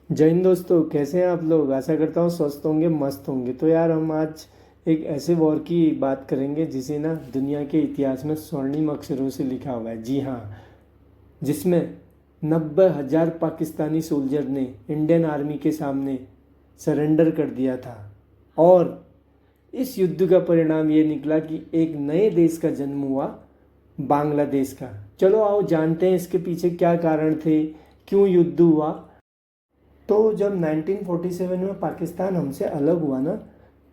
जय हिंद दोस्तों, कैसे हैं आप लोग। आशा करता हूँ स्वस्थ होंगे, मस्त होंगे। तो यार हम आज एक ऐसे वॉर की बात करेंगे जिसे ना दुनिया के इतिहास में स्वर्णिम अक्षरों से लिखा हुआ है। जी हाँ, जिसमें 90,000 पाकिस्तानी सोल्जर ने इंडियन आर्मी के सामने सरेंडर कर दिया था। और इस युद्ध का परिणाम ये निकला कि एक नए देश का जन्म हुआ, बांग्लादेश का। चलो आओ जानते हैं इसके पीछे क्या कारण थे, क्यों युद्ध हुआ। तो जब 1947 में पाकिस्तान हमसे अलग हुआ ना,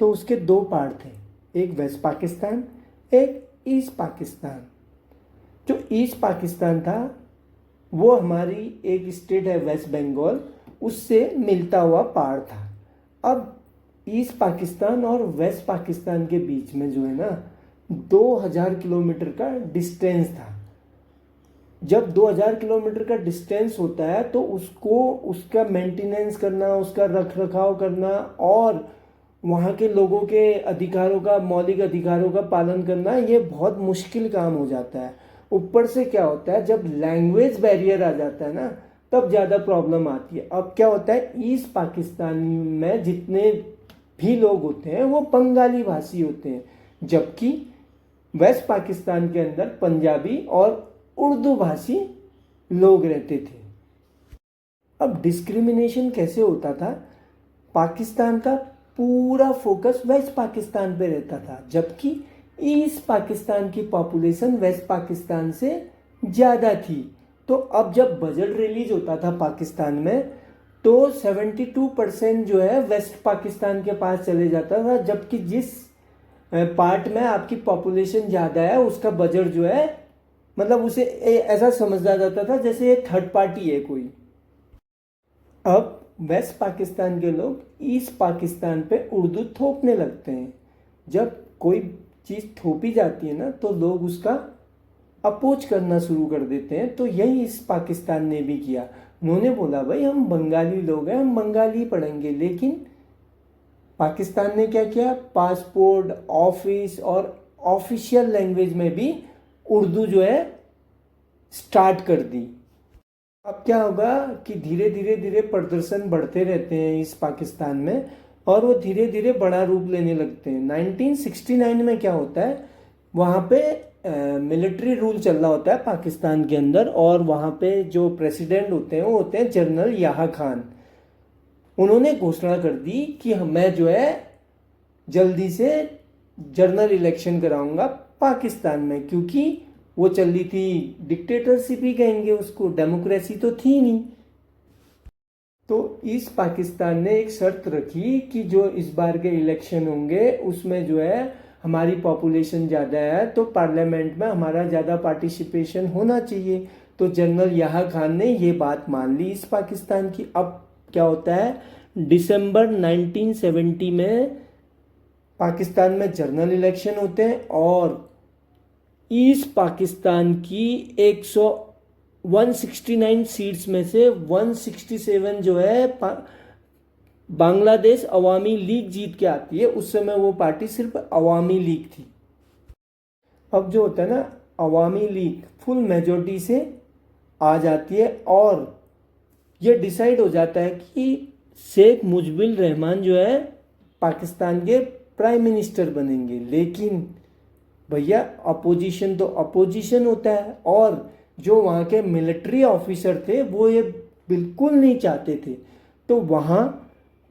तो उसके दो पार्ट थे, एक वेस्ट पाकिस्तान, एक ईस्ट पाकिस्तान। जो ईस्ट पाकिस्तान था वो हमारी एक स्टेट है वेस्ट बंगाल, उससे मिलता हुआ पार्ट था। अब ईस्ट पाकिस्तान और वेस्ट पाकिस्तान के बीच में जो है ना 2000 किलोमीटर का डिस्टेंस था। जब 2000 किलोमीटर का डिस्टेंस होता है तो उसको उसका मेंटेनेंस करना, उसका रख रखाव करना और वहाँ के लोगों के अधिकारों का, मौलिक अधिकारों का पालन करना, ये बहुत मुश्किल काम हो जाता है। ऊपर से क्या होता है, जब लैंग्वेज बैरियर आ जाता है ना, तब ज़्यादा प्रॉब्लम आती है। अब क्या होता है, ईस्ट पाकिस्तान में जितने भी लोग होते हैं वो बंगाली भाषी होते हैं, जबकि वेस्ट पाकिस्तान के अंदर पंजाबी और उर्दू भाषी लोग रहते थे। अब डिस्क्रिमिनेशन कैसे होता था, पाकिस्तान का पूरा फोकस वेस्ट पाकिस्तान पे रहता था, जबकि ईस्ट पाकिस्तान की पॉपुलेशन वेस्ट पाकिस्तान से ज़्यादा थी। तो अब जब बजट रिलीज होता था पाकिस्तान में, तो 72% जो है वेस्ट पाकिस्तान के पास चले जाता था, जबकि जिस पार्ट में आपकी पॉपुलेशन ज़्यादा है उसका बजट जो है, मतलब उसे ऐसा समझा जाता था जैसे ये थर्ड पार्टी है कोई। अब वेस्ट पाकिस्तान के लोग ईस्ट पाकिस्तान पे उर्दू थोपने लगते हैं। जब कोई चीज़ थोपी जाती है ना तो लोग उसका अपोज करना शुरू कर देते हैं। तो यही इस पाकिस्तान ने भी किया। उन्होंने बोला भाई हम बंगाली लोग हैं, हम बंगाली पढ़ेंगे। लेकिन पाकिस्तान ने क्या किया, पासपोर्ट, ऑफिस और ऑफिशियल लैंग्वेज में भी उर्दू जो है स्टार्ट कर दी। अब क्या होगा कि धीरे धीरे धीरे प्रदर्शन बढ़ते रहते हैं इस पाकिस्तान में, और वो धीरे धीरे बड़ा रूप लेने लगते हैं। 1969 में क्या होता है, वहाँ पे मिलिट्री रूल चल रहा होता है पाकिस्तान के अंदर, और वहाँ पे जो प्रेसिडेंट होते हैं वो होते हैं जनरल याहिया खान। उन्होंने घोषणा कर दी कि मैं जो है जल्दी से जनरल इलेक्शन कराऊंगा पाकिस्तान में, क्योंकि वो चल रही थी डिक्टेटरशिप ही कहेंगे उसको, डेमोक्रेसी तो थी नहीं। तो इस पाकिस्तान ने एक शर्त रखी कि जो इस बार के इलेक्शन होंगे उसमें जो है हमारी पॉपुलेशन ज़्यादा है तो पार्लियामेंट में हमारा ज़्यादा पार्टिसिपेशन होना चाहिए। तो जनरल याहिया खान ने ये बात मान ली इस पाकिस्तान की। अब क्या होता है, दिसंबर 1970 में पाकिस्तान में जनरल इलेक्शन होते हैं, और ईस्ट पाकिस्तान की 169 सीट्स में से 167 जो है बांग्लादेश अवामी लीग जीत के आती है। उस समय वो पार्टी सिर्फ अवामी लीग थी। अब जो होता है ना, अवामी लीग फुल मेजोरिटी से आ जाती है, और ये डिसाइड हो जाता है कि शेख मुजिबुर रहमान जो है पाकिस्तान के प्राइम मिनिस्टर बनेंगे। लेकिन भैया अपोजिशन तो अपोजिशन होता है, और जो वहाँ के मिलिट्री ऑफिसर थे वो ये बिल्कुल नहीं चाहते थे। तो वहाँ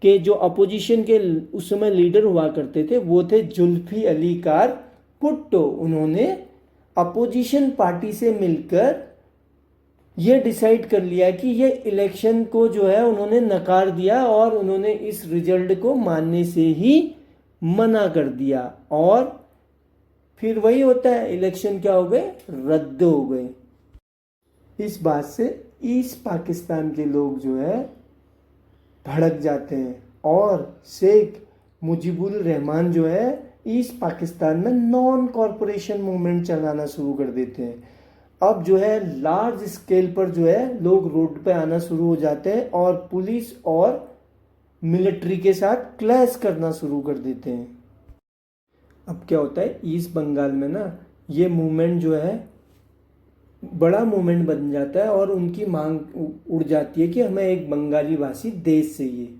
के जो अपोजिशन के उस समय लीडर हुआ करते थे वो थे जुल्फी अली कार भुट्टो। उन्होंने अपोजिशन पार्टी से मिलकर ये डिसाइड कर लिया कि ये इलेक्शन को जो है उन्होंने नकार दिया, और उन्होंने इस रिजल्ट को मानने से ही मना कर दिया। और फिर वही होता है, इलेक्शन क्या हो गए, रद्द हो गए। इस बात से ईस्ट पाकिस्तान के लोग जो है भड़क जाते हैं, और शेख मुजिबुर रहमान जो है ईस्ट पाकिस्तान में नॉन कॉरपोरेशन मूवमेंट चलाना शुरू कर देते हैं। अब जो है लार्ज स्केल पर जो है लोग रोड पे आना शुरू हो जाते हैं, और पुलिस और मिलिट्री के साथ क्लैश करना शुरू कर देते हैं। अब क्या होता है, ईस्ट बंगाल में ना ये मूवमेंट जो है बड़ा मूवमेंट बन जाता है और उनकी मांग उड़ जाती है कि हमें एक बंगाली भाषी देश चाहिए।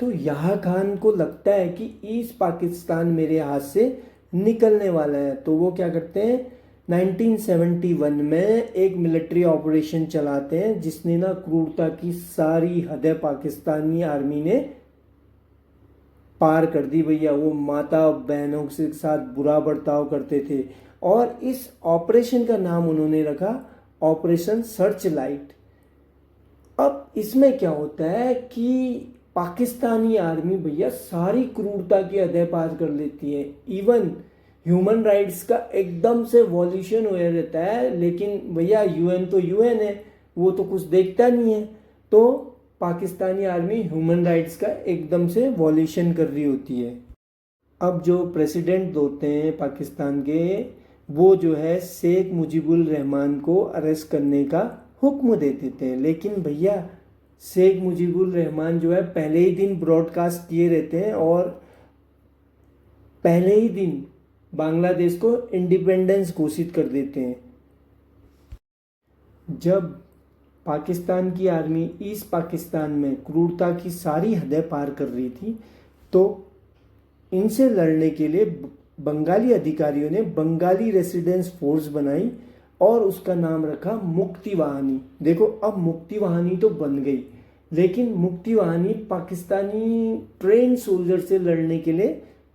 तो यहाँ खान को लगता है कि ईस्ट पाकिस्तान मेरे हाथ से निकलने वाला है, तो वो क्या करते हैं 1971 में एक मिलिट्री ऑपरेशन चलाते हैं जिसने ना क्रूरता की सारी हदें पाकिस्तानी आर्मी ने पार कर दी भैया। वो माता बहनों के साथ बुरा बर्ताव करते थे और इस ऑपरेशन का नाम उन्होंने रखा ऑपरेशन सर्च लाइट। अब इसमें क्या होता है कि पाकिस्तानी आर्मी भैया सारी क्रूरता की हदें पार कर लेती है। इवन ह्यूमन राइट्स का एकदम से वॉल्यूशन हो रहता है, लेकिन भैया यूएन तो यूएन है, वो तो कुछ देखता नहीं है। तो पाकिस्तानी आर्मी ह्यूमन राइट्स का एकदम से वॉल्यूशन कर रही होती है। अब जो प्रेसिडेंट होते हैं पाकिस्तान के, वो जो है शेख मुजीबुर रहमान को अरेस्ट करने का हुक्म दे देते हैं। लेकिन भैया शेख मुजीबुर रहमान जो है पहले ही दिन ब्रॉडकास्ट किए रहते हैं और पहले ही दिन बांग्लादेश को इंडिपेंडेंस घोषित कर देते हैं। जब पाकिस्तान की आर्मी ईस्ट पाकिस्तान में क्रूरता की सारी हदें पार कर रही थी, तो इनसे लड़ने के लिए बंगाली अधिकारियों ने बंगाली रेसिडेंस फोर्स बनाई और उसका नाम रखा मुक्ति वाहिनी। देखो अब मुक्ति वाहिनी तो बन गई, लेकिन मुक्ति वाहिनी पाकिस्तानी ट्रेन सोल्जर से लड़ने के लिए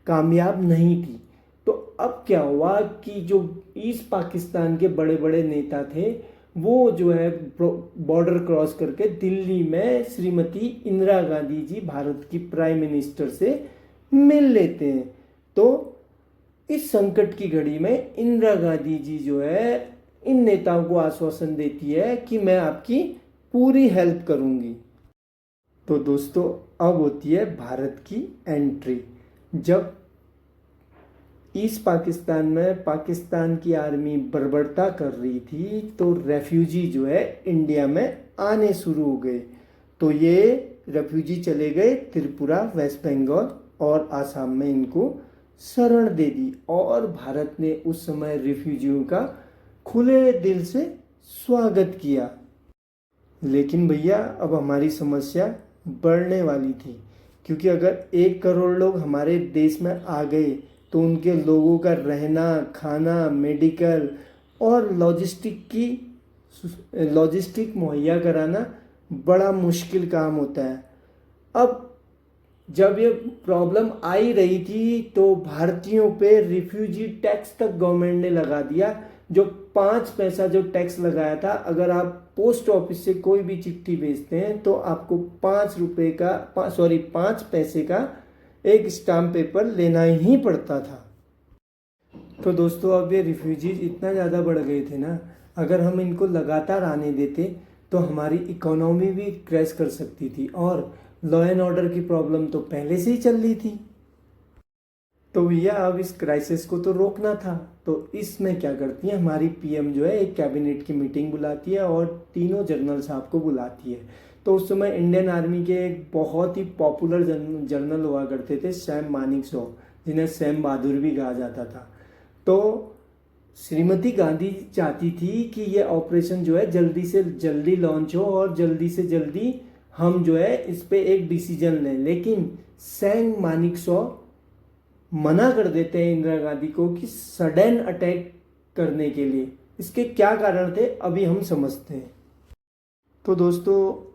कामयाब नहीं थी। तो अब क्या हुआ कि जो ईस्ट पाकिस्तान के बड़े बड़े नेता थे, वो जो है बॉर्डर क्रॉस करके दिल्ली में श्रीमती इंदिरा गांधी जी भारत की प्राइम मिनिस्टर से मिल लेते हैं। तो इस संकट की घड़ी में इंदिरा गांधी जी जो है इन नेताओं को आश्वासन देती है कि मैं आपकी पूरी हेल्प करूंगी। तो दोस्तों अब होती है भारत की एंट्री। जब ईस्ट पाकिस्तान में पाकिस्तान की आर्मी बर्बरता कर रही थी, तो रेफ्यूजी जो है इंडिया में आने शुरू हो गए। तो ये रेफ्यूजी चले गए त्रिपुरा, वेस्ट बंगाल और आसाम में इनको शरण दे दी और भारत ने उस समय रिफ्यूजियों का खुले दिल से स्वागत किया। लेकिन भैया अब हमारी समस्या बढ़ने वाली थी, क्योंकि अगर 1 करोड़ लोग हमारे देश में आ गए तो उनके लोगों का रहना, खाना, मेडिकल और लॉजिस्टिक मुहैया कराना बड़ा मुश्किल काम होता है। अब जब ये प्रॉब्लम आ ही रही थी तो भारतीयों पे रिफ्यूजी टैक्स तक गवर्नमेंट ने लगा दिया। जो 5 पैसा जो टैक्स लगाया था, अगर आप पोस्ट ऑफिस से कोई भी चिट्ठी भेजते हैं तो आपको 5 पैसे का एक स्टाम्प पेपर लेना ही पड़ता था। तो दोस्तों अब ये रिफ्यूजीज इतना ज़्यादा बढ़ गए थे ना, अगर हम इनको लगातार आने देते तो हमारी इकोनॉमी भी क्रैश कर सकती थी और लॉ एंड ऑर्डर की प्रॉब्लम तो पहले से ही चल रही थी। तो भैया अब इस क्राइसिस को तो रोकना था। तो इसमें क्या करती है हमारी पीएम जो है, एक कैबिनेट की मीटिंग बुलाती है और तीनों जनरल साहब को बुलाती है। तो उस समय इंडियन आर्मी के एक बहुत ही पॉपुलर जनरल हुआ करते थे सैम मानेकशॉ, जिन्हें सैम बहादुर भी कहा जाता था। तो श्रीमती गांधी चाहती थी कि ये ऑपरेशन जो है जल्दी से जल्दी लॉन्च हो और जल्दी से जल्दी हम जो है इस पे एक डिसीजन लें। लेकिन सैम मानेकशॉ मना कर देते हैं इंदिरा गांधी को कि सडन अटैक करने के लिए। इसके क्या कारण थे अभी हम समझते हैं। तो दोस्तों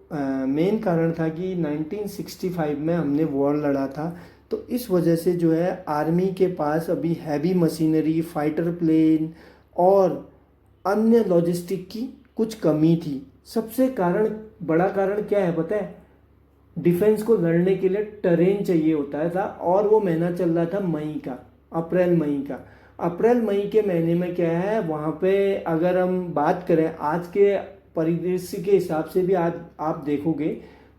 मेन कारण था कि 1965 में हमने वॉर लड़ा था, तो इस वजह से जो है आर्मी के पास अभी हैवी मशीनरी, फाइटर प्लेन और अन्य लॉजिस्टिक की कुछ कमी थी। सबसे बड़ा कारण क्या है पता है? डिफेंस को लड़ने के लिए टेरेन चाहिए होता था और वो महीना चल रहा था अप्रैल मई का। अप्रैल मई के महीने में क्या है, वहाँ पे अगर हम बात करें आज के परिदृश्य के हिसाब से भी, आज आप देखोगे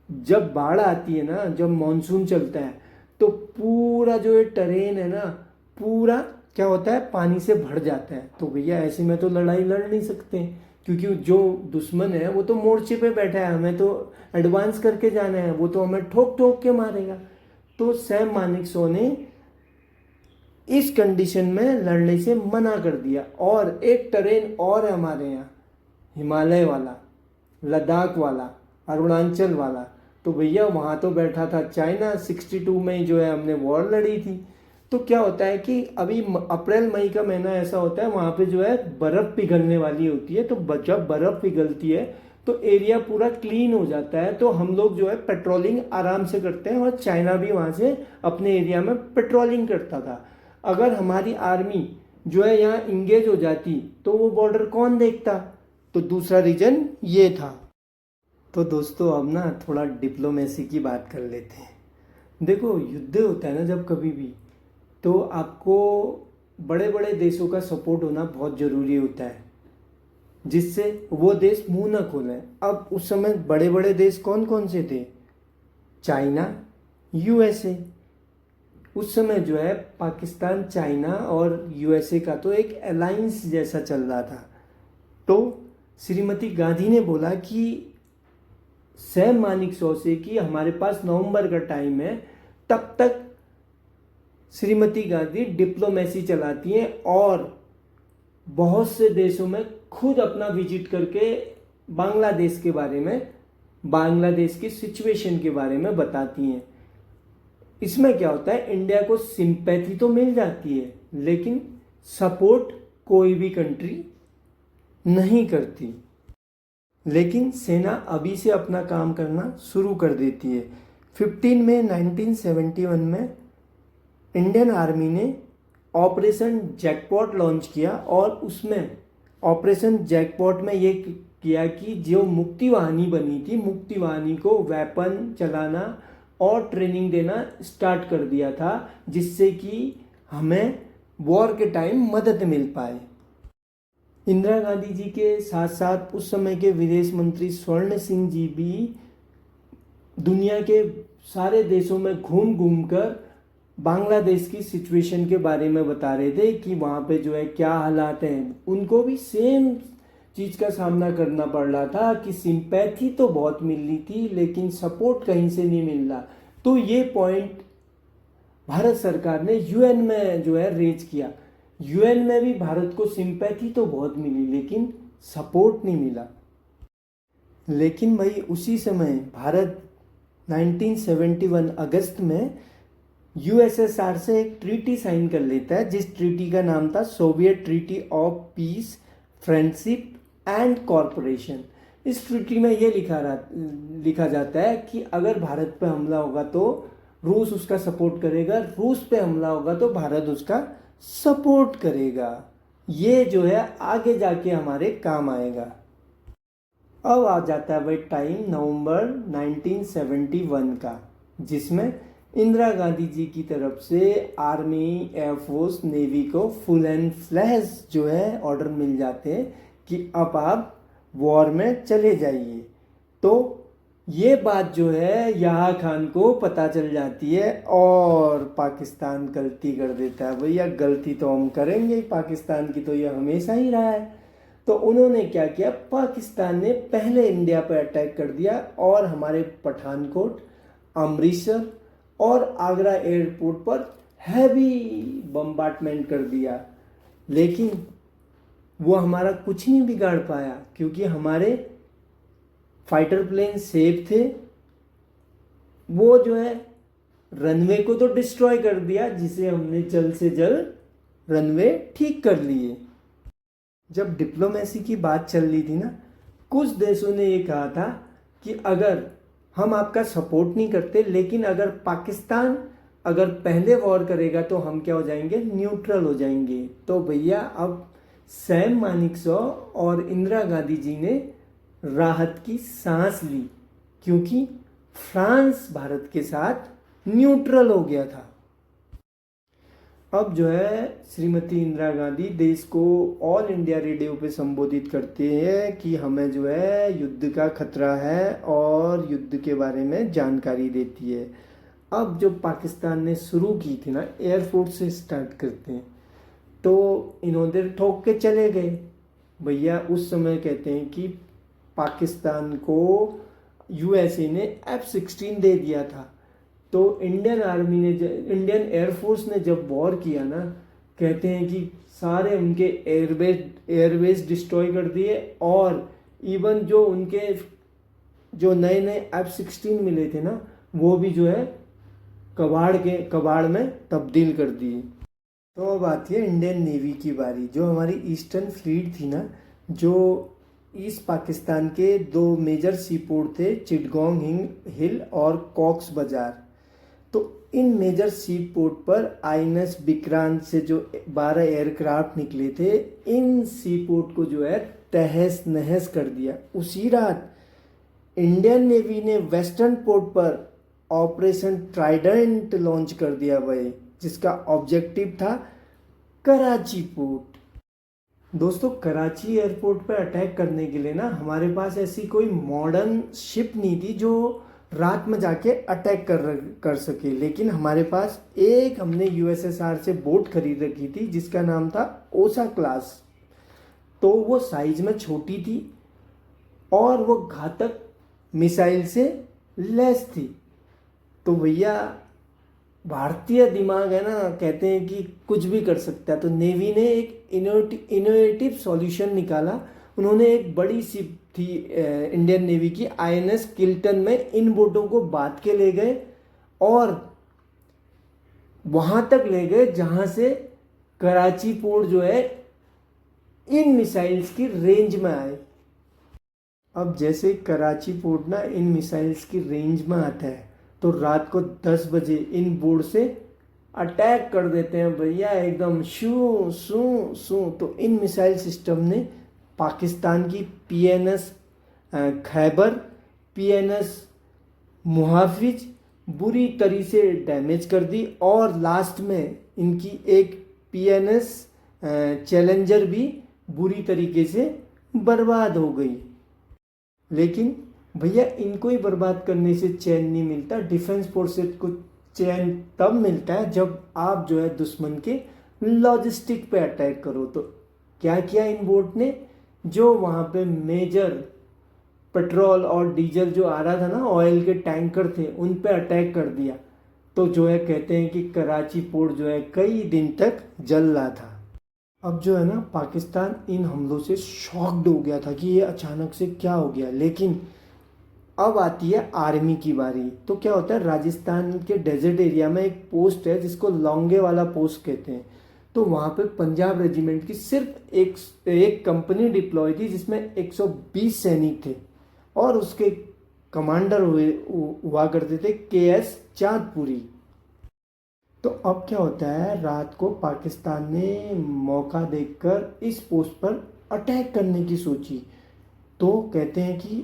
जब बाढ़ आती है ना, जब मानसून चलता है, तो पूरा जो ये टेरेन है ना, पूरा क्या होता है पानी से भर जाता है। तो भैया ऐसे में तो लड़ाई लड़ नहीं सकते, क्योंकि जो दुश्मन है वो तो मोर्चे पे बैठा है, हमें तो एडवांस करके जाना है, वो तो हमें ठोक ठोक के मारेगा। तो सैम मानेकशॉ ने इस कंडीशन में लड़ने से मना कर दिया। और एक टेरेन और है हमारे यहाँ, हिमालय वाला, लद्दाख वाला, अरुणाचल वाला। तो भैया वहाँ तो बैठा था चाइना, 62 में जो है हमने वॉर लड़ी थी। तो क्या होता है कि अभी अप्रैल मई का महीना ऐसा होता है, वहाँ पे जो है बर्फ़ पिघलने वाली होती है। तो जब बर्फ़ पिघलती है तो एरिया पूरा क्लीन हो जाता है, तो हम लोग जो है पेट्रोलिंग आराम से करते हैं, और चाइना भी वहाँ से अपने एरिया में पेट्रोलिंग करता था। अगर हमारी आर्मी जो है यहाँ इंगेज हो जाती तो वो बॉर्डर कौन देखता? तो दूसरा रीजन ये था। तो दोस्तों अब ना थोड़ा डिप्लोमेसी की बात कर लेते हैं। देखो, युद्ध होता है ना जब कभी भी, तो आपको बड़े बड़े देशों का सपोर्ट होना बहुत ज़रूरी होता है, जिससे वो देश मुंह न खोलें। अब उस समय बड़े बड़े देश कौन कौन से थे? China, USA. उस समय जो है पाकिस्तान, चाइना और यूएसए का तो एक अलायंस जैसा चल रहा था। तो श्रीमती गांधी ने बोला कि सैम मानेकशॉ से कि हमारे पास नवंबर का टाइम है, तब तक श्रीमती गांधी डिप्लोमेसी चलाती हैं और बहुत से देशों में खुद अपना विजिट करके बांग्लादेश के बारे में, बांग्लादेश की सिचुएशन के बारे में बताती हैं। इसमें क्या होता है, इंडिया को सिंपैथी तो मिल जाती है, लेकिन सपोर्ट कोई भी कंट्री नहीं करती। लेकिन सेना अभी से अपना काम करना शुरू कर देती है। 15 मई 1971 में इंडियन आर्मी ने ऑपरेशन जैकपॉट लॉन्च किया, और उसमें ऑपरेशन जैकपॉट में ये किया कि जो मुक्ति वाहिनी बनी थी, मुक्ति वाहिनी को वेपन चलाना और ट्रेनिंग देना स्टार्ट कर दिया था, जिससे कि हमें वॉर के टाइम मदद मिल पाए। इंदिरा गांधी जी के साथ साथ उस समय के विदेश मंत्री स्वर्ण सिंह जी भी दुनिया के सारे देशों में घूम घूम कर बांग्लादेश की सिचुएशन के बारे में बता रहे थे कि वहाँ पे जो है क्या हालात हैं। उनको भी सेम चीज़ का सामना करना पड़ रहा था कि सिंपैथी तो बहुत मिल रही थी, लेकिन सपोर्ट कहीं से नहीं मिल रहा। तो ये पॉइंट भारत सरकार ने यूएन में जो है रेज किया। यूएन में भी भारत को सिंपैथी तो बहुत मिली, लेकिन सपोर्ट नहीं मिला। लेकिन भाई उसी समय भारत 1971 अगस्त में यूएसएसआर से एक ट्रीटी साइन कर लेता है, जिस ट्रीटी का नाम था Soviet treaty of peace, friendship and corporation. इस ट्रीटी में ये लिखा जाता है कि अगर भारत पे हमला होगा तो रूस उसका सपोर्ट करेगा, रूस पे हमला होगा तो भारत उसका सपोर्ट करेगा। ये जो है आगे जाके हमारे काम आएगा। अब आ जाता है भाई टाइम नवंबर 1971 का, जिसमें इंदिरा गांधी जी की तरफ से आर्मी, एयरफोर्स, नेवी को फुल एंड फ्लैश जो है ऑर्डर मिल जाते हैं कि अब आप वॉर में चले जाइए। तो ये बात जो है यहाँ खान को पता चल जाती है, और पाकिस्तान गलती कर देता है। भैया गलती तो हम करेंगे, पाकिस्तान की तो ये हमेशा ही रहा है। तो उन्होंने क्या किया, पाकिस्तान ने पहले इंडिया पर अटैक कर दिया और हमारे पठानकोट, अमृतसर और आगरा एयरपोर्ट पर हैवी बम्बार्टमेंट कर दिया। लेकिन वो हमारा कुछ नहीं बिगाड़ पाया, क्योंकि हमारे फाइटर प्लेन सेफ थे। वो जो है रनवे को तो डिस्ट्रॉय कर दिया, जिसे हमने जल्द से जल्द रनवे ठीक कर लिए। जब डिप्लोमेसी की बात चल रही थी ना, कुछ देशों ने ये कहा था कि अगर हम आपका सपोर्ट नहीं करते, लेकिन अगर पाकिस्तान अगर पहले वॉर करेगा तो हम क्या हो जाएंगे, न्यूट्रल हो जाएंगे। तो भैया अब सैम मानेकशॉ और इंदिरा गांधी जी ने राहत की सांस ली, क्योंकि फ्रांस भारत के साथ न्यूट्रल हो गया था। अब जो है श्रीमती इंदिरा गांधी देश को ऑल इंडिया रेडियो पे संबोधित करते हैं कि हमें जो है युद्ध का खतरा है, और युद्ध के बारे में जानकारी देती है। अब जो पाकिस्तान ने शुरू की थी ना, एयरफोर्स से स्टार्ट करते हैं, तो इन्होंने ठोक के चले गए। भैया उस समय कहते हैं कि पाकिस्तान को यूएसए ने F-16 दे दिया था। तो इंडियन आर्मी ने, इंडियन एयरफोर्स ने जब वॉर किया ना, कहते हैं कि सारे उनके एयरबेस डिस्ट्रॉय कर दिए, और इवन जो उनके जो नए नए F-16 मिले थे ना, वो भी जो है कबाड़ में तब्दील कर दिए। तो अब आती है इंडियन नेवी की बारी। जो हमारी ईस्टर्न फ्लीट थी ना, जो ईस्ट पाकिस्तान के दो मेजर सी पोर्ट थे, चिटगोंग हिल और कॉक्स बाजार। तो इन मेजर सी पोर्ट पर INS विक्रांत से जो 12 एयरक्राफ्ट निकले थे, इन सी पोर्ट को जो है तहस नहस कर दिया। उसी रात इंडियन नेवी ने वेस्टर्न पोर्ट पर ऑपरेशन ट्राइडेंट लॉन्च कर दिया भाई, जिसका ऑब्जेक्टिव था कराची पोर्ट। दोस्तों, कराची एयरपोर्ट पर अटैक करने के लिए ना हमारे पास ऐसी कोई मॉडर्न शिप नहीं थी जो रात में जाके अटैक कर सके, लेकिन हमारे पास एक हमने USSR से बोट खरीद रखी थी जिसका नाम था ओसा क्लास। तो वो साइज में छोटी थी और वो घातक मिसाइल से लैस थी। तो भैया, भारतीय दिमाग है ना, कहते हैं कि कुछ भी कर सकता है। तो नेवी ने एक इनोवेटिव सॉल्यूशन निकाला। उन्होंने एक बड़ी शिप थी इंडियन नेवी की INS किल्टन में इन बोटों को बांध के ले गए और वहां तक ले गए जहां से कराची पोर्ट जो है इन मिसाइल्स की रेंज में आए। अब जैसे कराची पोर्ट ना इन मिसाइल्स की रेंज में आता है तो रात को 10 बजे इन बोर्ड से अटैक कर देते हैं भैया, एकदम शू शू शू। तो इन मिसाइल सिस्टम ने पाकिस्तान की PNS खैबर, PNS मुहाफिज बुरी तरीके से डैमेज कर दी और लास्ट में इनकी एक PNS चैलेंजर भी बुरी तरीके से बर्बाद हो गई। लेकिन भैया, इनको ही बर्बाद करने से चैन नहीं मिलता। डिफेंस फोर्सेस को चैन तब मिलता है जब आप जो है दुश्मन के लॉजिस्टिक पे अटैक करो। तो क्या किया इन बोट ने, जो वहाँ पे मेजर पेट्रोल और डीजल जो आ रहा था ना, ऑयल के टैंकर थे, उन पे अटैक कर दिया। तो जो है कहते हैं कि कराची पोर्ट जो है कई दिन तक जल रहा था। अब जो है ना, पाकिस्तान इन हमलों से शॉक्ड हो गया था कि ये अचानक से क्या हो गया। लेकिन अब आती है आर्मी की बारी। तो क्या होता है, राजस्थान के डेजर्ट एरिया में एक पोस्ट है जिसको लौंगे वाला पोस्ट कहते हैं। तो वहाँ पे पंजाब रेजिमेंट की सिर्फ एक कंपनी डिप्लॉय थी जिसमें 120 सैनिक थे और उसके कमांडर हुआ करते थे KS चांदपुरी। तो अब क्या होता है, रात को पाकिस्तान ने मौका देखकर इस पोस्ट पर अटैक करने की सोची। तो कहते हैं कि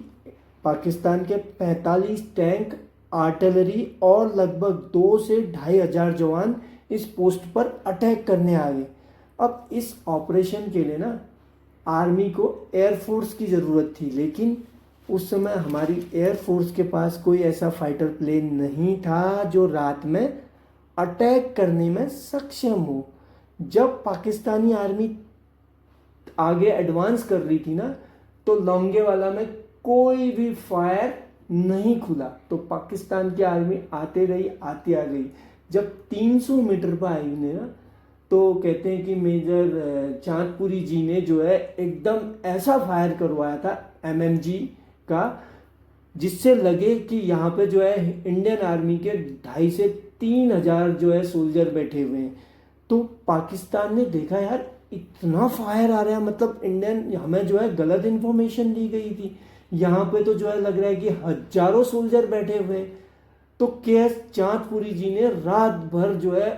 पाकिस्तान के 45 टैंक, आर्टिलरी और लगभग 2 से 2,500 जवान इस पोस्ट पर अटैक करने आ गए। अब इस ऑपरेशन के लिए ना आर्मी को एयरफोर्स की ज़रूरत थी, लेकिन उस समय हमारी एयरफोर्स के पास कोई ऐसा फाइटर प्लेन नहीं था जो रात में अटैक करने में सक्षम हो। जब पाकिस्तानी आर्मी आगे एडवांस कर रही थी ना, तो लोंगेवाला में कोई भी फायर नहीं खुला। तो पाकिस्तान की आर्मी आते आ गई। जब 300 मीटर पर आई ने ना, तो कहते हैं कि मेजर चांदपुरी जी ने जो है एकदम ऐसा फायर करवाया था MMG का, जिससे लगे कि यहाँ पे जो है इंडियन आर्मी के 2,500 से 3,000 जो है सोल्जर बैठे हुए हैं। तो पाकिस्तान ने देखा, यार इतना फायर आ रहा है, मतलब इंडियन हमें जो है गलत इन्फॉर्मेशन दी गई थी। यहाँ पे तो जो है लग रहा है कि हजारों सोल्जर बैठे हुए हैं। तो KS चांदपुरी जी ने रात भर जो है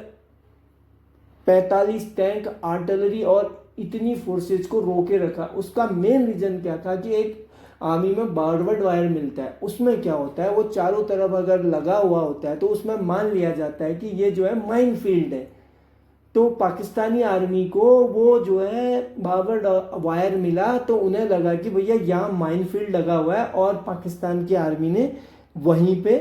45 टैंक, आर्टिलरी और इतनी फोर्सेज को रोके रखा। उसका मेन रीजन क्या था कि एक आर्मी में बारवर्ड वायर मिलता है, उसमें क्या होता है, वो चारों तरफ अगर लगा हुआ होता है तो उसमें मान लिया जाता है कि ये जो है माइन फील्ड है। तो पाकिस्तानी आर्मी को वो जो है बारवर्ड वायर मिला, तो उन्हें लगा कि भैया यहाँ माइन फील्ड लगा हुआ है, और पाकिस्तान की आर्मी ने वहीं पे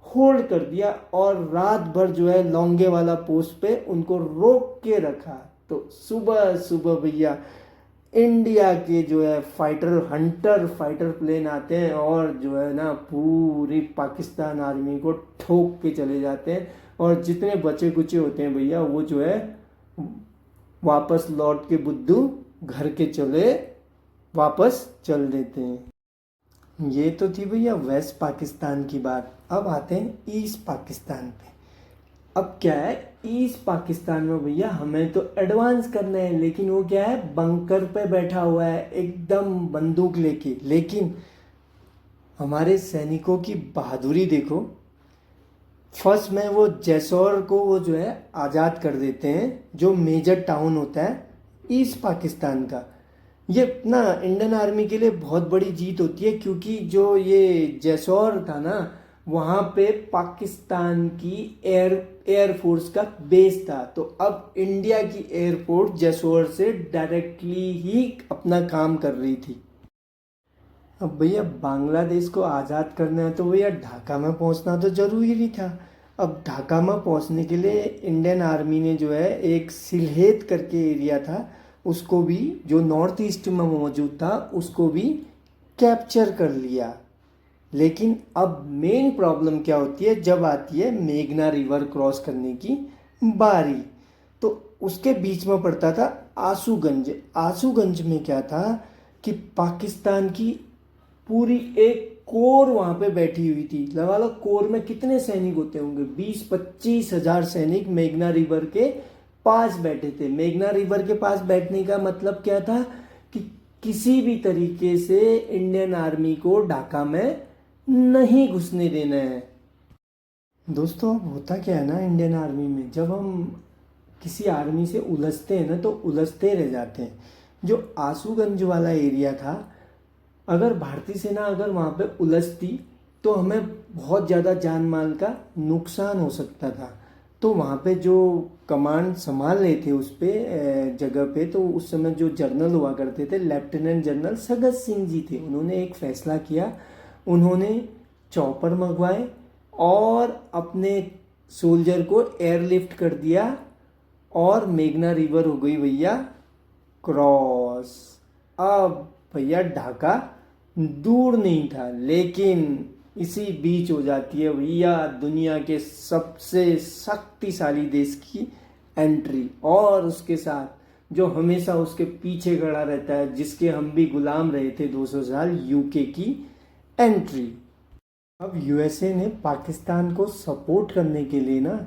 होल्ड कर दिया और रात भर जो है लौंगे वाला पोस्ट पे उनको रोक के रखा। तो सुबह सुबह भैया इंडिया के जो है फाइटर प्लेन आते हैं और जो है ना पूरी पाकिस्तान आर्मी को ठोक के चले जाते हैं, और जितने बचे कुचे होते हैं भैया वो जो है वापस लौट के बुद्धू घर के चले वापस चल देते हैं। ये तो थी भैया वेस्ट पाकिस्तान की बात। अब आते हैं ईस्ट पाकिस्तान पे। अब क्या है, ईस्ट पाकिस्तान में भैया हमें तो एडवांस करना है, लेकिन वो क्या है, बंकर पे बैठा हुआ है एकदम बंदूक लेके। लेकिन हमारे सैनिकों की बहादुरी देखो। फर्स्ट में वो जैसौर को वो जो है आज़ाद कर देते हैं, जो मेजर टाउन होता है ईस्ट पाकिस्तान का। ये ना इंडियन आर्मी के लिए बहुत बड़ी जीत होती है, क्योंकि जो ये जैसौर था ना, वहाँ पे पाकिस्तान की एयरफोर्स का बेस था। तो अब इंडिया की एयरफोर्स जैसौर से डायरेक्टली ही अपना काम कर रही थी। अब भैया बांग्लादेश को आज़ाद करना है तो भैया ढाका में पहुंचना तो जरूरी ही था। अब ढाका में पहुंचने के लिए इंडियन आर्मी ने जो है एक सिलहेट करके एरिया था, उसको भी, जो नॉर्थ ईस्ट में मौजूद था, उसको भी कैप्चर कर लिया। लेकिन अब मेन प्रॉब्लम क्या होती है, जब आती है मेघना रिवर क्रॉस करने की बारी, तो उसके बीच में पड़ता था आसूगंज। आसूगंज में क्या था कि पाकिस्तान की पूरी एक कोर वहां पे बैठी हुई थी। लगा लो कोर में कितने सैनिक होते होंगे, 20-25 हजार सैनिक मेघना रिवर के पास बैठे थे। मेघना रिवर के पास बैठने का मतलब क्या था कि किसी भी तरीके से इंडियन आर्मी को ढाका में नहीं घुसने देना है। दोस्तों अब होता क्या है ना इंडियन आर्मी में, जब हम किसी आर्मी से उलझते हैं ना तो उलझते रह जाते हैं। जो आसूगंज वाला एरिया था, अगर भारतीय सेना अगर वहाँ पे उलझती तो हमें बहुत ज़्यादा जान माल का नुकसान हो सकता था। तो वहाँ पे जो कमांड संभाल रहे थे उस पे जगह पे, तो उस समय जो जनरल हुआ करते थे लेफ्टिनेंट जनरल सगत सिंह जी थे। उन्होंने एक फैसला किया, उन्होंने चॉपर मंगवाए और अपने सोल्जर को एयरलिफ्ट कर दिया और मेघना रिवर हो गई भैया क्रॉस। अब भैया ढाका दूर नहीं था, लेकिन इसी बीच हो जाती है भैया दुनिया के सबसे शक्तिशाली देश की एंट्री, और उसके साथ जो हमेशा उसके पीछे खड़ा रहता है, जिसके हम भी गुलाम रहे थे 200 साल, यूके की एंट्री। अब यूएसए ने पाकिस्तान को सपोर्ट करने के लिए ना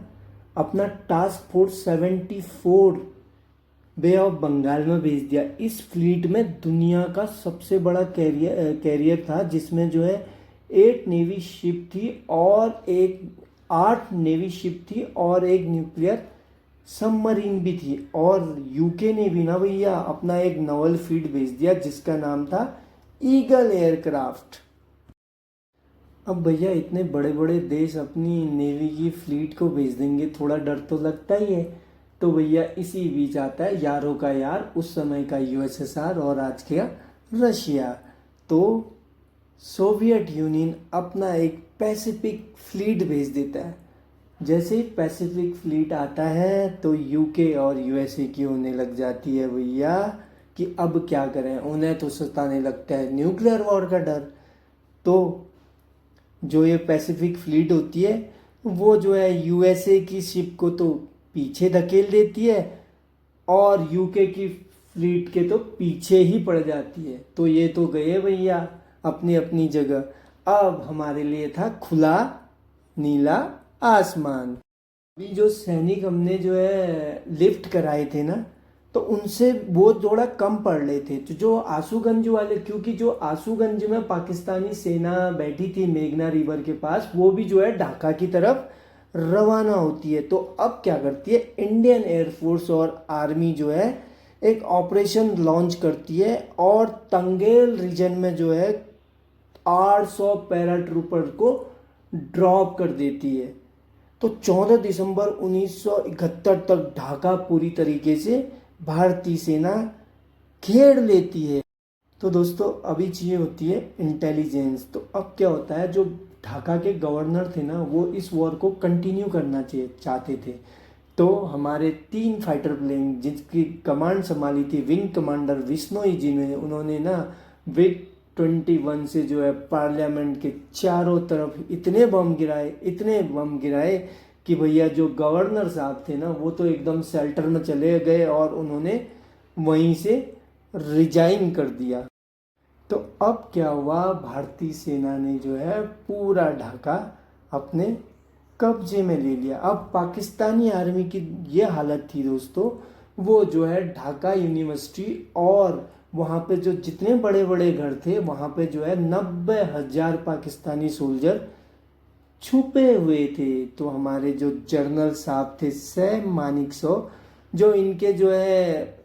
अपना task force 74 bay of Bengal में भेज दिया। इस फ्लीट में दुनिया का सबसे बड़ा कैरियर था, जिसमें जो है 8 नेवी शिप थी और 8 नेवी शिप थी और एक न्यूक्लियर सबमरीन भी थी। और यूके ने भी ना भैया अपना एक नवल फ्लीट भेज दिया जिसका नाम था ईगल एयरक्राफ्ट। अब भैया इतने बड़े बड़े देश अपनी नेवी की फ्लीट को भेज देंगे, थोड़ा डर तो लगता ही है। तो भैया इसी बीच आता है यारों का यार, उस समय का यूएसएसआर और आज का रशिया। तो सोवियत यूनियन अपना एक पैसिफिक फ्लीट भेज देता है। जैसे ही पैसिफिक फ्लीट आता है तो यूके और यूएसए की होने लग जाती है भैया कि अब क्या करें। उन्हें तो सताने लगता है न्यूक्लियर वॉर का डर। तो जो ये पैसिफिक फ्लीट होती है वो जो है यूएसए की शिप को तो पीछे धकेल देती है और यूके की फ्लीट के तो पीछे ही पड़ जाती है। तो ये तो गए भैया अपनी अपनी जगह। अब हमारे लिए था खुला नीला आसमान। अभी जो सैनिक हमने जो है लिफ्ट कराए थे ना, तो उनसे वो थोड़ा कम पड़ रहे थे। तो जो आसूगंज वाले, क्योंकि जो आसूगंज में पाकिस्तानी सेना बैठी थी मेघना रिवर के पास, वो भी जो है ढाका की तरफ रवाना होती है। तो अब क्या करती है इंडियन एयरफोर्स और आर्मी जो है एक ऑपरेशन लॉन्च करती है और तंगेल रीजन में जो है 800 पैराट्रूपर को ड्रॉप कर देती है। तो 14 दिसंबर 1971 तक ढाका पूरी तरीके से भारतीय सेना घेर लेती है। तो दोस्तों अभी चीज़ें होती है इंटेलिजेंस। तो अब क्या होता है, जो ढाका के गवर्नर थे ना, वो इस वॉर को कंटिन्यू करना चाहते थे। तो हमारे 3 फाइटर प्लेन जिसकी कमांड संभाली थी विंग कमांडर विश्नोई जी ने, उन्होंने ना विग 21 से जो है पार्लियामेंट के चारों तरफ इतने बम गिराए कि भैया जो गवर्नर साहब थे ना वो तो एकदम शेल्टर में चले गए और उन्होंने वहीं से रिजाइन कर दिया। तो अब क्या हुआ, भारतीय सेना ने जो है पूरा ढाका अपने कब्जे में ले लिया। अब पाकिस्तानी आर्मी की ये हालत थी दोस्तों, वो जो है ढाका यूनिवर्सिटी और वहाँ पे जो जितने बड़े बड़े घर थे वहाँ पे जो है 90,000 पाकिस्तानी सोल्जर छुपे हुए थे। तो हमारे जो जनरल साहब थे सैम मानेकशॉ, जो इनके जो है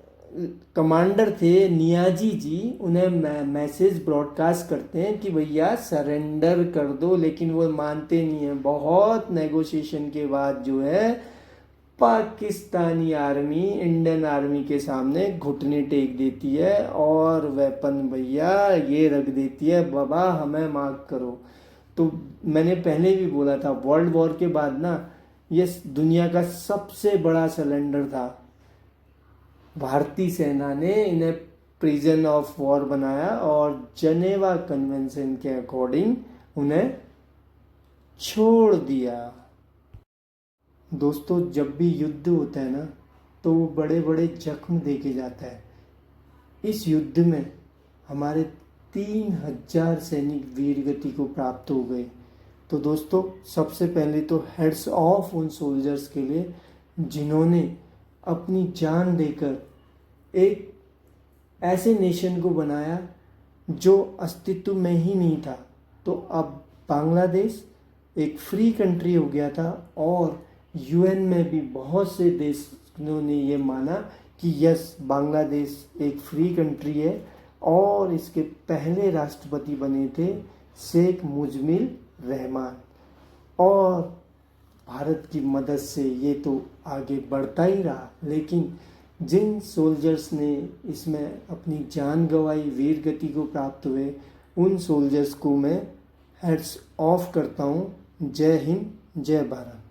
कमांडर थे नियाजी जी, उन्हें मैसेज ब्रॉडकास्ट करते हैं कि भैया सरेंडर कर दो, लेकिन वो मानते नहीं हैं। बहुत नेगोशिएशन के बाद जो है पाकिस्तानी आर्मी इंडियन आर्मी के सामने घुटने टेक देती है और वेपन भैया ये रख देती है, बाबा हमें माफ करो। तो मैंने पहले भी बोला था, वर्ल्ड वॉर के बाद ना ये दुनिया का सबसे बड़ा सिलेंडर था। भारतीय सेना ने इन्हें प्रिजन ऑफ वॉर बनाया और जनेवा कन्वेंशन के अकॉर्डिंग उन्हें छोड़ दिया। दोस्तों जब भी युद्ध होता है ना तो वो बड़े बड़े जख्म देके जाता है। इस युद्ध में हमारे 3,000 सैनिक वीरगति को प्राप्त हो गए। तो दोस्तों सबसे पहले तो हेड्स ऑफ उन सोल्जर्स के लिए जिन्होंने अपनी जान देकर एक ऐसे नेशन को बनाया जो अस्तित्व में ही नहीं था। तो अब बांग्लादेश एक फ्री कंट्री हो गया था और यूएन में भी बहुत से देशों ने ये माना कि यस बांग्लादेश एक फ्री कंट्री है। और इसके पहले राष्ट्रपति बने थे शेख मुजमिल रहमान। और भारत की मदद से ये तो आगे बढ़ता ही रहा, लेकिन जिन सोल्जर्स ने इसमें अपनी जान गंवाई, वीर गति को प्राप्त हुए, उन सोल्जर्स को मैं हेड्स ऑफ करता हूँ। जय हिंद, जय भारत।